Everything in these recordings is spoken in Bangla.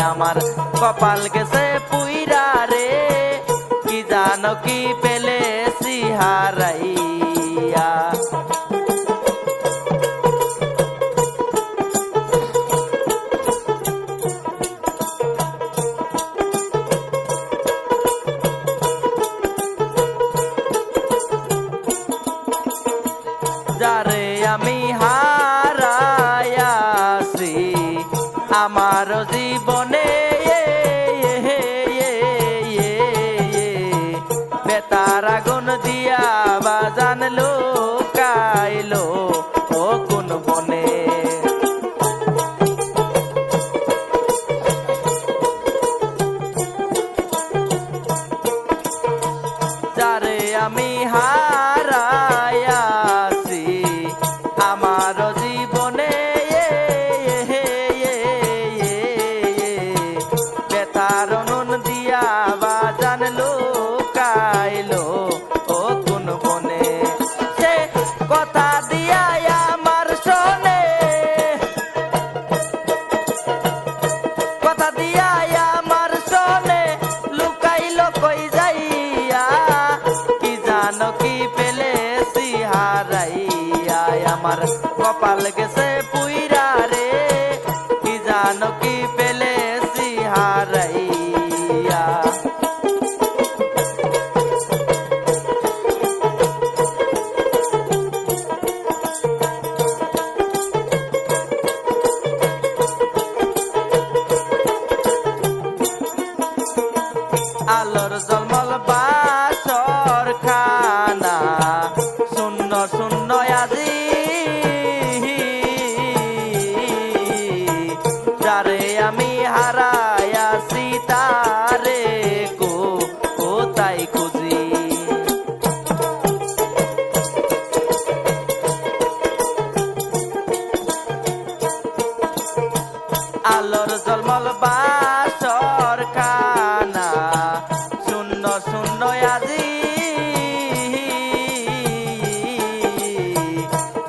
আমার কপাল গেছে পুইরা রে কি জানো কি পেলেছি হারাইয়া যারে আমি হারাইয়াছি আমার জীবনে বেতার আগুন দিয়া বাজান লুকাইলো ও কোন বনে যারে আমি হারাইয়াছি আমার জীবনে বেতার নুন দিয়া বাজান লুকাইলো ও কোন বনে সে কথা দিয়া আমার শোনে কথা দিয়া আমার শোনে লুকাইলো কই যাইয়া কি জানো কি পেলেছি হারাইয়া আমার কপাল গেছে পুইরা রে কি জানো কি পেলেছি হারাইয়া আলোর জলমল বাসর খানা শূন্য শূন্য আজি যারে আমি হারাইয়াছি তারে কোথায় খুঁজি আলোর জলমল বাসর খানা শূন্য শূন্য আজি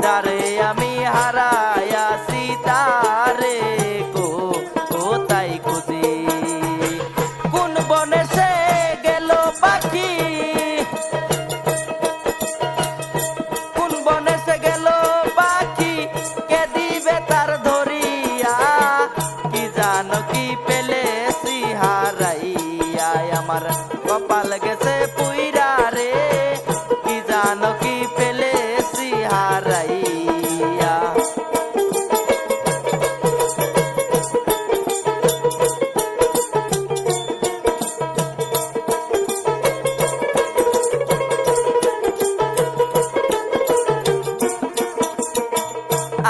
যারে আমি হারাইয়াছি তারে কোথায় খুঁজি কোন বনে সে গেল পাখি কোন বনে সে গেল পাখি কে দিবে তার ধরিয়া কি জানো কি পেলেছি হারাইয়া আমার কপাল গেছে পুইরা রে কি জানো কি পেলেছি হারাইয়া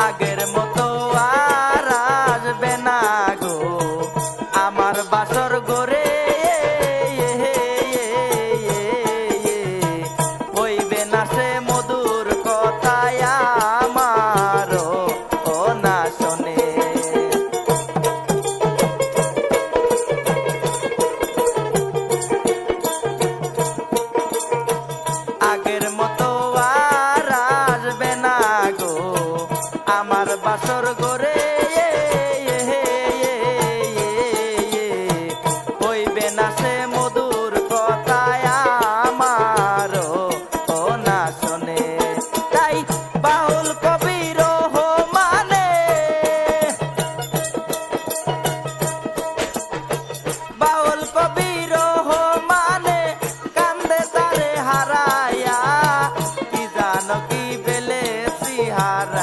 আগের মতো আর আসবে না গো আমার বাসর গোরে হইবে না সে মধুর কথায় আমারও ও না শোনে আগের মতো আর আসবে না গো আমার বাসর গোরে হইবে না সে মধুর কথায় আমারও ও না শোনে তাই বাউল কবির মানে বাউল কবির মানে কান্দে তারে হারাইয়া কি জানো কি পেলেছি হারা